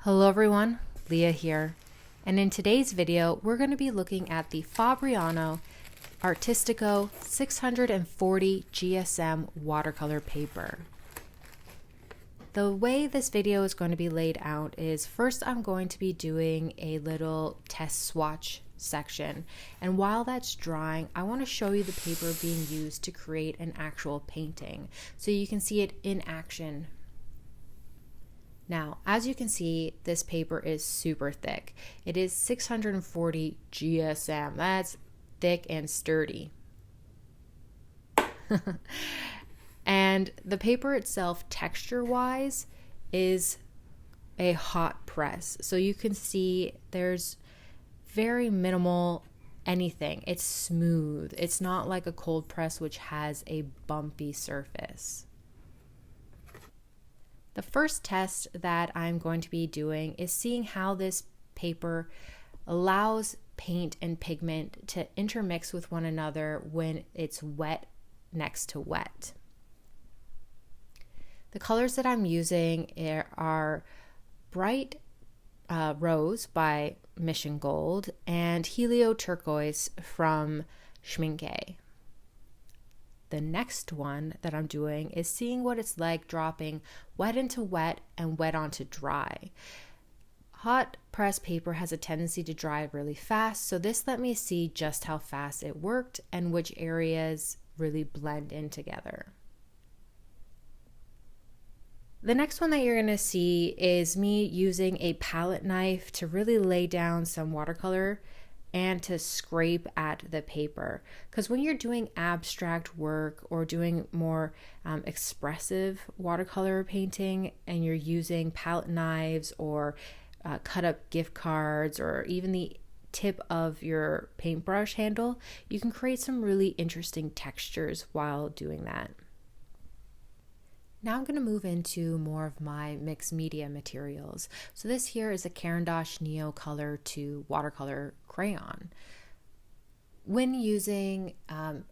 Hello everyone, Leah here, and in today's video we're going to be looking at the Fabriano Artistico 640 GSM watercolor paper. The way this video is going to be laid out is first I'm going to be doing a little test swatch section, and while that's drying I want to show you the paper being used to create an actual painting so you can see it in action. Now, as you can see, this paper is super thick. It is 640 GSM. That's thick and sturdy. And the paper itself, texture-wise, is a hot press. So you can see there's very minimal anything. It's smooth. It's not like a cold press, which has a bumpy surface. The first test that I'm going to be doing is seeing how this paper allows paint and pigment to intermix with one another when it's wet next to wet. The colors that I'm using are Bright Rose by Mission Gold and Helio Turquoise from Schmincke. The next one that I'm doing is seeing what it's like dropping wet into wet and wet onto dry. Hot press paper has a tendency to dry really fast, so this let me see just how fast it worked and which areas really blend in together. The next one that you're going to see is me using a palette knife to really lay down some watercolor and to scrape at the paper. Because when you're doing abstract work or doing more expressive watercolor painting and you're using palette knives or cut up gift cards or even the tip of your paintbrush handle, you can create some really interesting textures while doing that. Now I'm going to move into more of my mixed media materials. So this here is a Caran d'Ache Neo Color 2 watercolor crayon. When using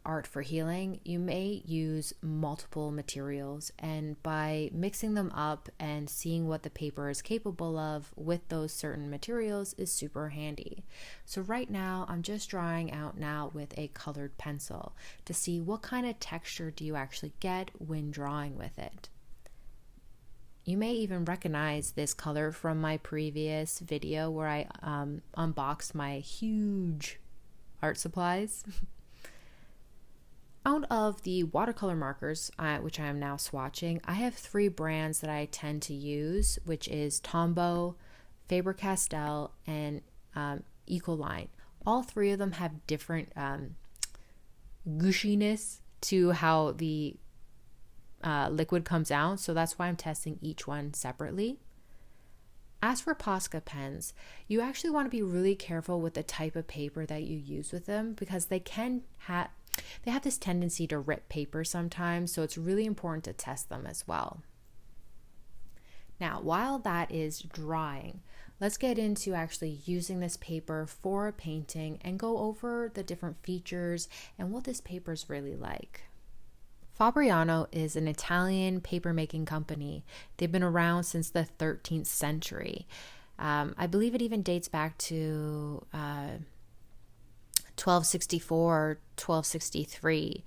art for healing, you may use multiple materials, and by mixing them up and seeing what the paper is capable of with those certain materials is super handy. So right now I'm just drawing out now with a colored pencil to see what kind of texture do you actually get when drawing with it. You may even recognize this color from my previous video where I unboxed my huge art supplies. Out of the watercolor markers, which I am now swatching, I have 3 brands that I tend to use, which is Tombow, Faber-Castell, and Ecoline. All 3 of them have different gushiness to how the liquid comes out, so that's why I'm testing each one separately. As for Posca pens, you actually want to be really careful with the type of paper that you use with them because they have this tendency to rip paper sometimes, so it's really important to test them as well. Now, while that is drying, let's get into actually using this paper for a painting and go over the different features and what this paper is really like. Fabriano is an Italian paper-making company. They've been around since the 13th century. I believe it even dates back to 1264, 1263.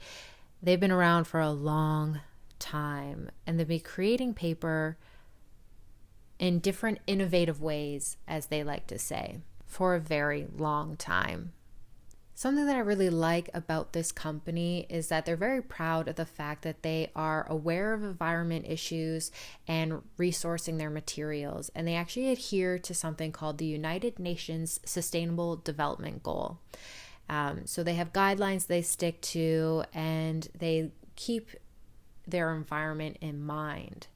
They've been around for a long time, and they've been creating paper in different innovative ways, as they like to say, for a very long time. Something that I really like about this company is that they're very proud of the fact that they are aware of environment issues and resourcing their materials, and they actually adhere to something called the United Nations Sustainable Development Goal. So they have guidelines they stick to, and they keep their environment in mind.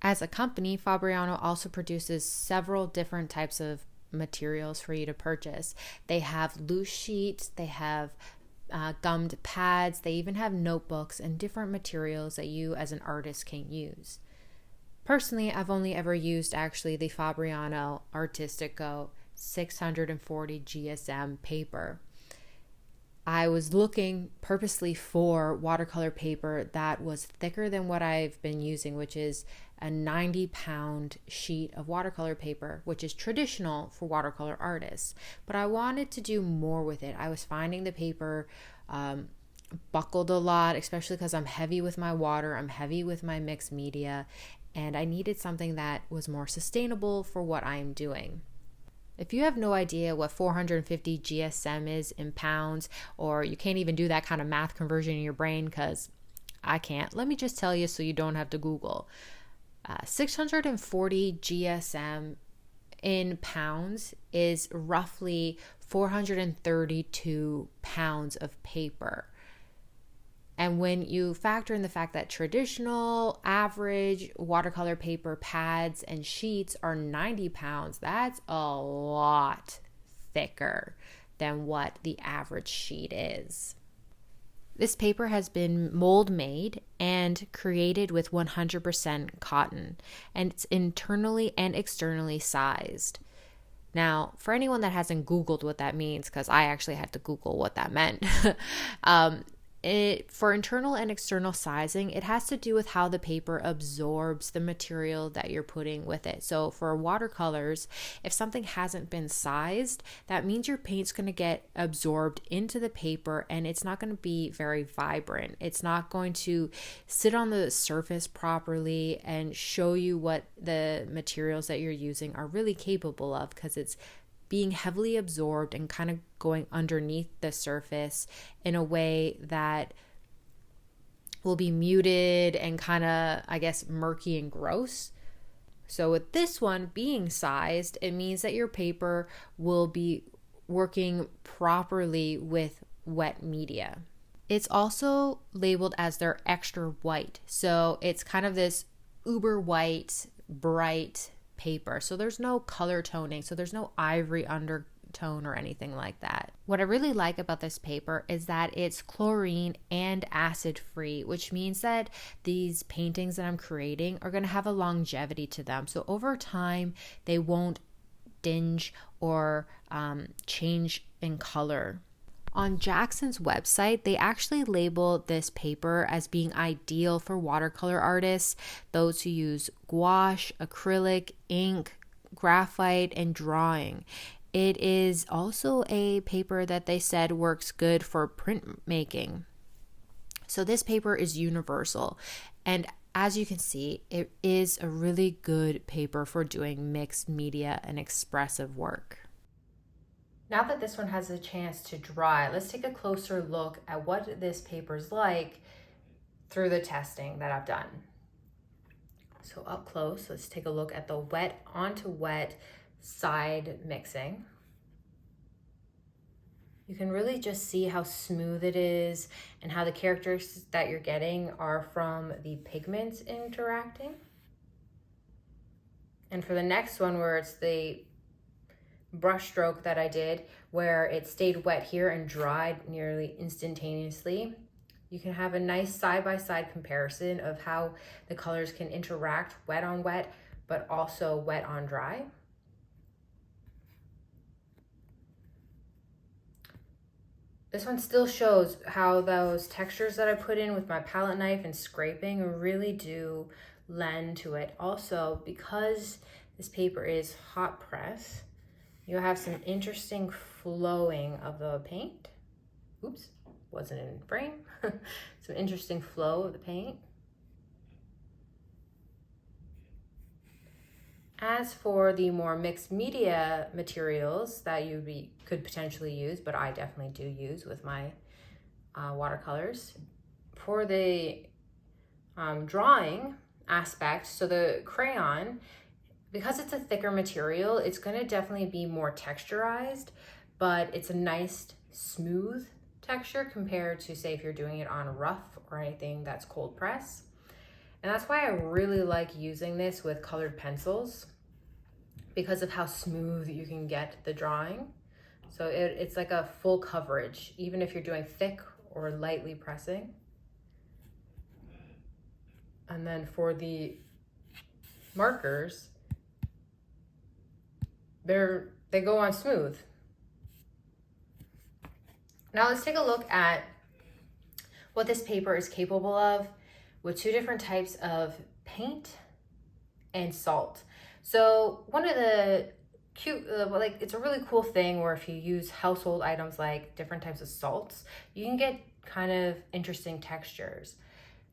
As a company, Fabriano also produces several different types of materials for you to purchase. They have loose sheets, they have gummed pads, they even have notebooks and different materials that you as an artist can use. Personally, I've only ever used actually the Fabriano Artistico 640 GSM paper. I was looking purposely for watercolor paper that was thicker than what I've been using, which is a 90-pound sheet of watercolor paper, which is traditional for watercolor artists. But I wanted to do more with it. I was finding the paper buckled a lot, especially because I'm heavy with my water, I'm heavy with my mixed media, and I needed something that was more sustainable for what I'm doing. If you have no idea what 450 GSM is in pounds, or you can't even do that kind of math conversion in your brain, because I can't, let me just tell you so you don't have to Google. 640 GSM in pounds is roughly 432 pounds of paper. And when you factor in the fact that traditional average watercolor paper pads and sheets are 90 pounds, that's a lot thicker than what the average sheet is. This paper has been mold made and created with 100% cotton, and it's internally and externally sized. Now, for anyone that hasn't Googled what that means, because I actually had to Google what that meant, for internal and external sizing, it has to do with how the paper absorbs the material that you're putting with it. So for watercolors, if something hasn't been sized, that means your paint's going to get absorbed into the paper and it's not going to be very vibrant. It's not going to sit on the surface properly and show you what the materials that you're using are really capable of, because it's being heavily absorbed and kind of going underneath the surface in a way that will be muted and kind of, I guess, murky and gross. So with this one being sized, it means that your paper will be working properly with wet media. It's also labeled as their extra white. So it's kind of this uber white, bright paper. So there's no color toning. So there's no ivory undertone or anything like that. What I really like about this paper is that it's chlorine and acid free, which means that these paintings that I'm creating are going to have a longevity to them. So over time, they won't dinge or change in color. On Jackson's website, they actually label this paper as being ideal for watercolor artists, those who use gouache, acrylic, ink, graphite, and drawing. It is also a paper that they said works good for printmaking. So this paper is universal, and as you can see, it is a really good paper for doing mixed media and expressive work. Now that this one has a chance to dry, let's take a closer look at what this paper's like through the testing that I've done. So up close, let's take a look at the wet onto wet side mixing. You can really just see how smooth it is and how the characters that you're getting are from the pigments interacting. And for the next one, where it's the brush stroke that I did, where it stayed wet here and dried nearly instantaneously, you can have a nice side-by-side comparison of how the colors can interact wet on wet, but also wet on dry. This one still shows how those textures that I put in with my palette knife and scraping really do lend to it. Also, because this paper is hot press, you'll have some interesting flowing of the paint. Oops, wasn't in frame. Some interesting flow of the paint. As for the more mixed media materials that you could potentially use, but I definitely do use with my watercolors, for the drawing aspect, so the crayon, because it's a thicker material, it's going to definitely be more texturized, but it's a nice smooth texture compared to, say, if you're doing it on rough or anything that's cold press. And that's why I really like using this with colored pencils, because of how smooth you can get the drawing. So it's like a full coverage, even if you're doing thick or lightly pressing. And then for the markers, they go on smooth. Now let's take a look at what this paper is capable of with two different types of paint and salt. So one of the cute, it's a really cool thing where if you use household items like different types of salts, you can get kind of interesting textures.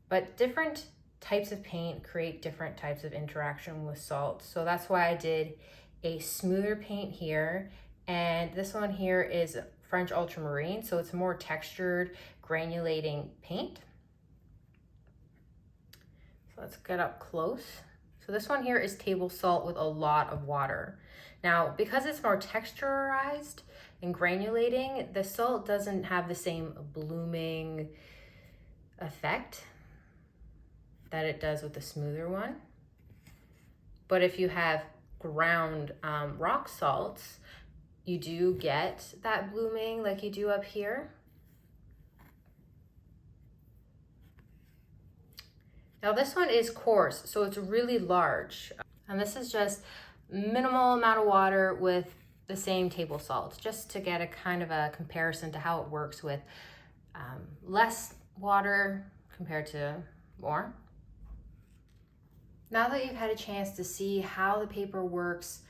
But different types of paint create different types of interaction with salt. So that's why I did a smoother paint here. And this one here is French ultramarine, so it's more textured, granulating paint. So let's get up close. So this one here is table salt with a lot of water. Now, because it's more texturized and granulating, the salt doesn't have the same blooming effect that it does with the smoother one. But if you have ground rock salts, you do get that blooming like you do up here. Now this one is coarse, so it's really large. And this is just minimal amount of water with the same table salt, just to get a kind of a comparison to how it works with less water compared to more. Now that you've had a chance to see how the paper works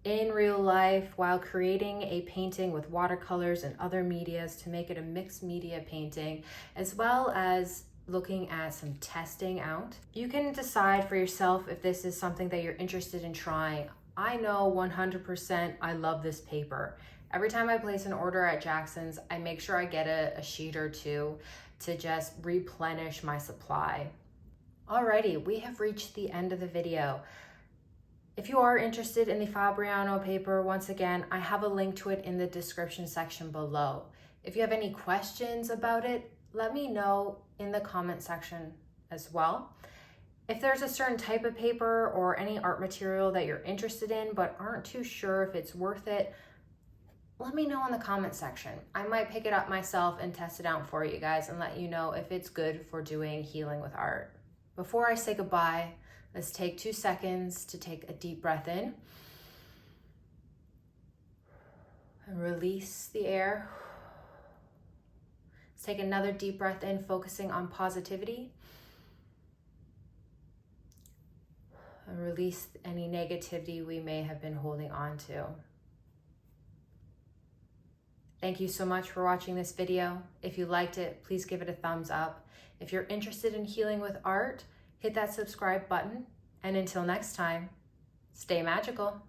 in real life while creating a painting with watercolors and other medias to make it a mixed media painting, as well as looking at some testing out, you can decide for yourself if this is something that you're interested in trying. I know 100% I love this paper. Every time I place an order at Jackson's, I make sure I get a sheet or two to just replenish my supply. Alrighty, we have reached the end of the video. If you are interested in the Fabriano paper, once again, I have a link to it in the description section below. If you have any questions about it, let me know in the comment section as well. If there's a certain type of paper or any art material that you're interested in but aren't too sure if it's worth it, let me know in the comment section. I might pick it up myself and test it out for you guys and let you know if it's good for doing healing with art. Before I say goodbye, let's take 2 seconds to take a deep breath in and release the air. Let's take another deep breath in, focusing on positivity, and release any negativity we may have been holding on to. Thank you so much for watching this video. If you liked it, please give it a thumbs up. If you're interested in healing with art, hit that subscribe button. And until next time, stay magical.